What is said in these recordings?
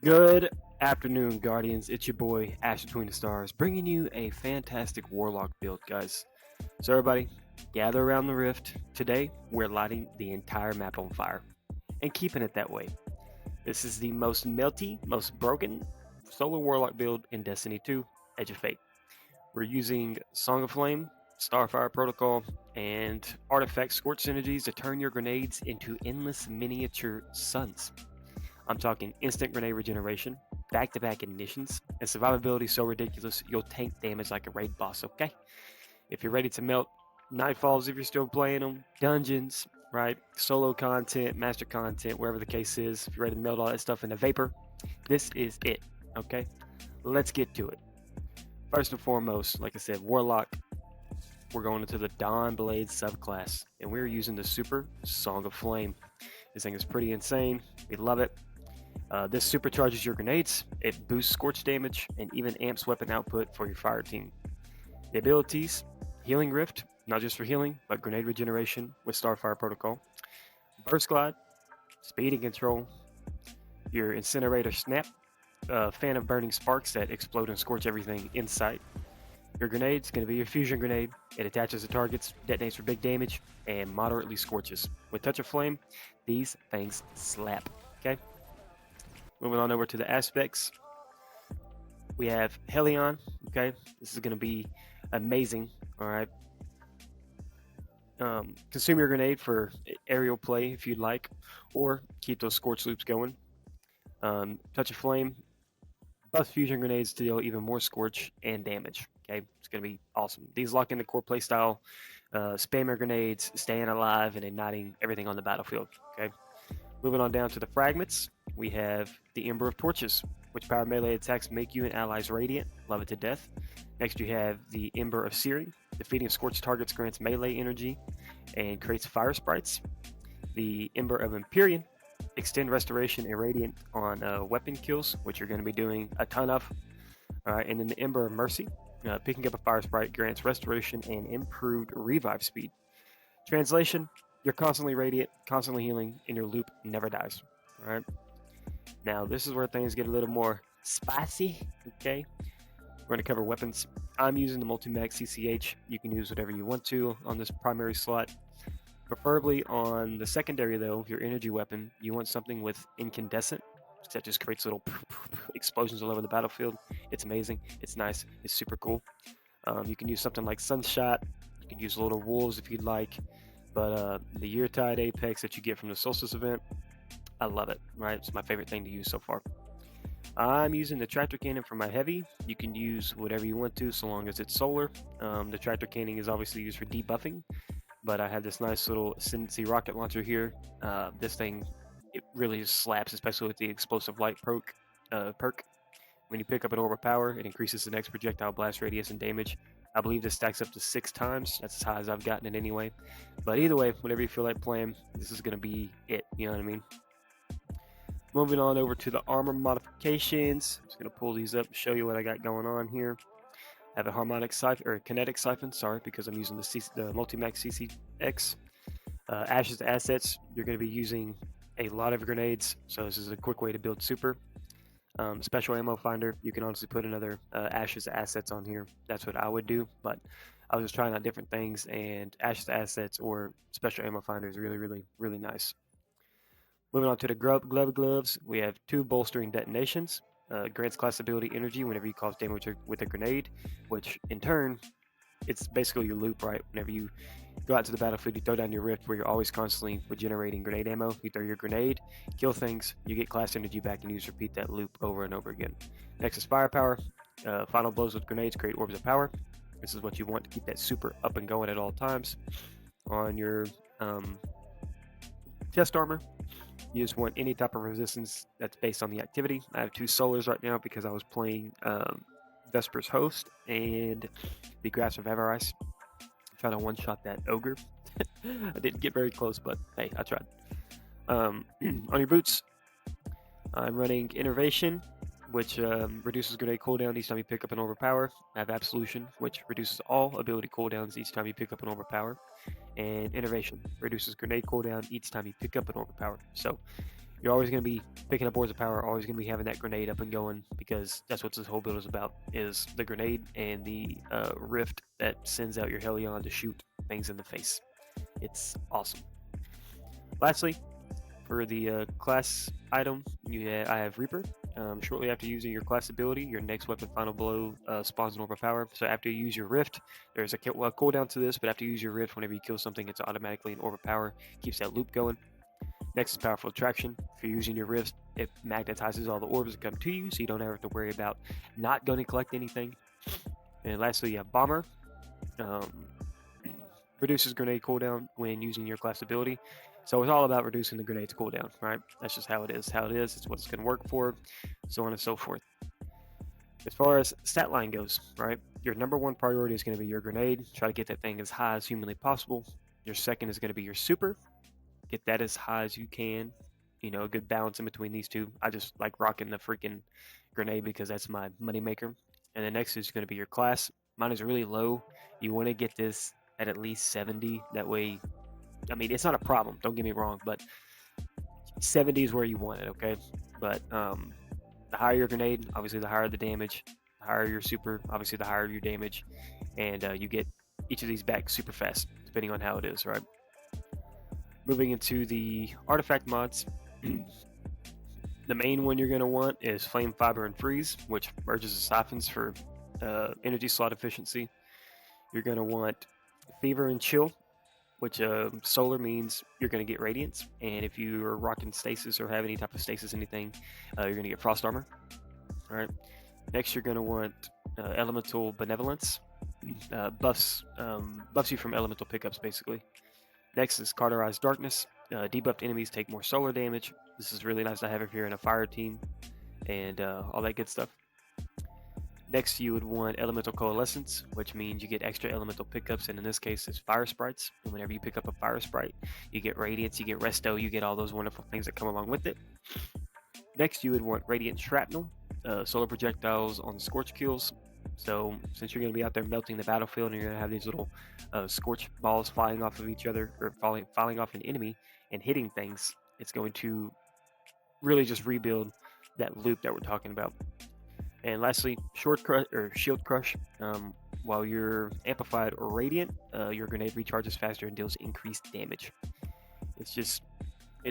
Good afternoon, Guardians. It's your boy, Ash Between the Stars, bringing you a fantastic Warlock build, guys. So, everybody, gather around the rift. Today, we're lighting the entire map on fire and keeping it that way. This is the most melty, most broken Solar Warlock build in Destiny 2 Edge of Fate. We're using Song of Flame, Starfire Protocol, and Artifact Scorch synergies to turn your grenades into endless miniature suns. I'm talking instant grenade regeneration, back-to-back ignitions, and survivability so ridiculous you'll tank damage like a raid boss, okay? If you're ready to melt Nightfalls, if you're still playing them, dungeons, right? Solo content, master content, wherever the case is, if you're ready to melt all that stuff into vapor, this is it, okay? Let's get to it. First and foremost, like I said, Warlock, we're going into the Dawnblade subclass, and we're using the super Song of Flame. This thing is pretty insane. We love it. This supercharges your grenades, it boosts Scorch damage, and even amps weapon output for your fire team. The abilities, Healing Rift, not just for healing, but grenade regeneration with Starfire Protocol. Burst Glide, speed and control. Your Incinerator Snap, fan of burning sparks that explode and scorch everything in sight. Your grenade's going to be your fusion grenade. It attaches to targets, detonates for big damage, and moderately scorches. With Touch of Flame, these things slap, okay? Moving on over to the aspects, we have Helion. Okay, this is going to be amazing. All right, consume your grenade for aerial play if you'd like, or keep those scorch loops going. Touch of Flame, buff fusion grenades to deal even more scorch and damage. Okay, it's going to be awesome. These lock in the core playstyle, spammer grenades, staying alive and igniting everything on the battlefield. Okay, moving on down to the fragments, we have the Ember of Torches, which power melee attacks make you and allies radiant. Love it to death. Next, you have the Ember of Searing. Defeating scorched targets grants melee energy and creates fire sprites. The Ember of Empyrean. Extend restoration and radiant on weapon kills, which you're going to be doing a ton of. All right, and then the Ember of Mercy. Picking up a fire sprite grants restoration and improved revive speed. Translation: you're constantly radiant, constantly healing, and your loop never dies. All right. Now, this is where things get a little more spicy, okay? We're going to cover weapons. I'm using the multi-mag CCH. You can use whatever you want to on this primary slot. Preferably on the secondary, though, your energy weapon, you want something with Incandescent. That just creates little explosions all over the battlefield. It's amazing. It's nice. It's super cool. You can use something like Sunshot. You can use little wolves if you'd like. But the Yeartide Apex that you get from the Solstice event, I love it, right? It's my favorite thing to use so far. I'm using the tractor cannon for my heavy. You can use whatever you want to, so long as it's solar. The tractor cannon is obviously used for debuffing, but I have this nice little Ascendancy rocket launcher here. This thing, it really slaps, especially with the explosive light perk. When you pick up an orb of power, it increases the next projectile blast radius and damage. I believe this stacks up to 6 times. That's as high as I've gotten it anyway. But either way, whatever you feel like playing, this is going to be it. You know what I mean? Moving on over to the armor modifications. I'm just going to pull these up and show you what I got going on here. I have a harmonic siphon, or kinetic siphon, sorry, because I'm using the multi-max CCX. Ashes assets, you're going to be using a lot of grenades, so this is a quick way to build super. Special ammo finder, you can honestly put another Ashes assets on here. That's what I would do, but I was just trying out different things, and Ashes assets or special ammo finder is really, really, really nice. Moving on to the gloves, we have 2 bolstering detonations. Grants class ability energy whenever you cause damage with a grenade, which in turn, it's basically your loop, right? Whenever you go out to the battlefield, you throw down your rift where you're always constantly regenerating grenade ammo. You throw your grenade, kill things, you get class energy back, and you just repeat that loop over and over again. Next is firepower. Final blows with grenades create orbs of power. This is what you want to keep that super up and going at all times. On your chest armor, you just want any type of resistance that's based on the activity. I have 2 solars right now because I was playing Vesper's Host and the Grasp of Avarice. Trying to one-shot that ogre. I didn't get very close, but hey, I tried. On your boots, I'm running Innervation, which reduces grenade cooldown each time you pick up an orb of power. I have Absolution, which reduces all ability cooldowns each time you pick up an orb of power. And Innervation reduces grenade cooldown each time you pick up an orb of power. So You're always going to be picking up orbs of power, always going to be having that grenade up and going, because that's what this whole build is about, is the grenade and the rift that sends out your Helion to shoot things in the face. It's awesome. Lastly, for the class item, I have Reaper. Shortly after using your class ability, your next weapon final blow spawns an orb of power. So after you use your rift, there's a cooldown to this, but after you use your rift, whenever you kill something, it's automatically an orb of power. Keeps that loop going. Next is Powerful Attraction. If you're using your rift, it magnetizes all the orbs that come to you, so you don't ever have to worry about not going to collect anything. And lastly, you have Bomber. Reduces grenade cooldown when using your class ability. So it's all about reducing the grenade's cooldown, right? That's just how it is. It's what it's going to work for, so on and so forth. As far as stat line goes, right? Your number one priority is going to be your grenade. Try to get that thing as high as humanly possible. Your second is going to be your super. Get that as high as you can. You know, a good balance in between these two. I just like rocking the freaking grenade because that's my moneymaker. And the next is going to be your class. Mine is really low. You want to get this at least 70. That way, I mean, it's not a problem. Don't get me wrong, but 70 is where you want it, okay? But the higher your grenade, obviously the higher the damage. The higher your super, obviously the higher your damage. And you get each of these back super fast, depending on how it is, right? Moving into the artifact mods, the main one you're going to want is Flame, Fiber, and Freeze, which merges the siphons for energy slot efficiency. You're going to want Fever and Chill, which solar means you're going to get radiance, and if you are rocking stasis or have any type of stasis anything, you're going to get frost armor. All right. Next, you're going to want elemental benevolence, buffs you from elemental pickups basically. Next is cauterized darkness. Debuffed enemies take more solar damage. This is really nice to have if you're in a fire team, and all that good stuff. Next, you would want Elemental Coalescence, which means you get extra elemental pickups, and in this case, it's Fire Sprites. And whenever you pick up a Fire Sprite, you get Radiance, you get Resto, you get all those wonderful things that come along with it. Next, you would want Radiant Shrapnel, solar projectiles on Scorch kills. So, since you're going to be out there melting the battlefield, and you're going to have these little Scorch balls flying off of each other, or falling off an enemy and hitting things, it's going to really just rebuild that loop that we're talking about. And lastly, Shield Crush. While you're amplified or radiant, your grenade recharges faster and deals increased damage. It's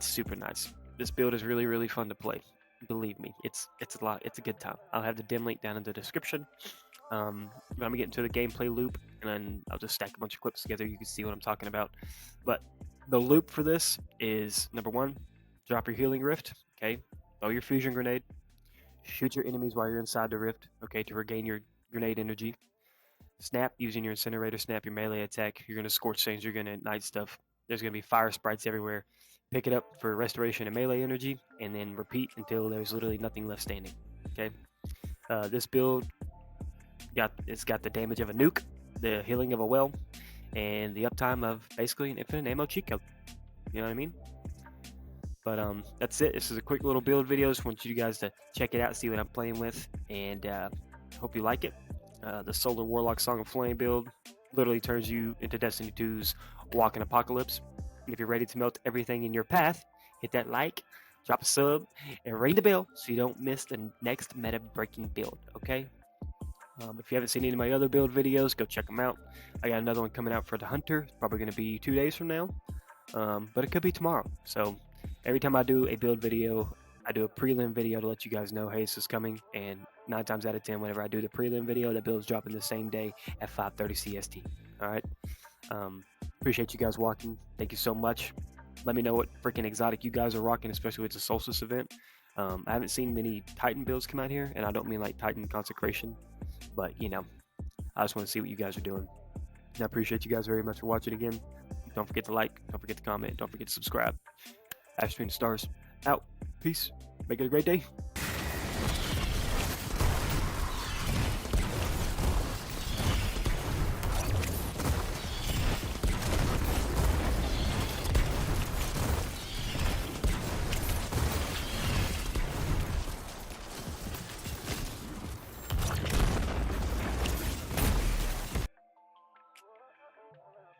super nice. This build is really, really fun to play. Believe me, it's a lot. It's a good time. I'll have the dim link down in the description. I'm gonna get into the gameplay loop, and then I'll just stack a bunch of clips together. You can see what I'm talking about. But the loop for this is number one: drop your healing rift. Okay, throw your fusion grenade. Shoot your enemies while you're inside the rift, okay, to regain your grenade energy. Snap, using your Incinerator, snap your melee attack. You're going to Scorch things, you're going to ignite stuff. There's going to be fire sprites everywhere. Pick it up for restoration and melee energy, and then repeat until there's literally nothing left standing, okay? This build, it's got the damage of a nuke, the healing of a well, and the uptime of basically an infinite ammo cheat code. You know what I mean? But that's it. This is a quick little build video. Just want you guys to check it out, see what I'm playing with, and hope you like it. The Solar Warlock Song of Flame build literally turns you into Destiny 2's Walking Apocalypse. And if you're ready to melt everything in your path, hit that like, drop a sub, and ring the bell so you don't miss the next meta-breaking build, okay? If you haven't seen any of my other build videos, go check them out. I got another one coming out for the Hunter. It's probably going to be 2 days from now, but it could be tomorrow. So every time I do a build video, I do a prelim video to let you guys know, hey, this is coming. And 9 times out of 10, whenever I do the prelim video, the build's dropping the same day at 5:30 CST. All right. Appreciate you guys watching. Thank you so much. Let me know what freaking exotic you guys are rocking, especially with the Solstice event. I haven't seen many Titan builds come out here, and I don't mean like Titan Consecration, but you know, I just want to see what you guys are doing. And I appreciate you guys very much for watching again. Don't forget to like, don't forget to comment, don't forget to subscribe. Ash Between the Stars, out. Peace. Make it a great day.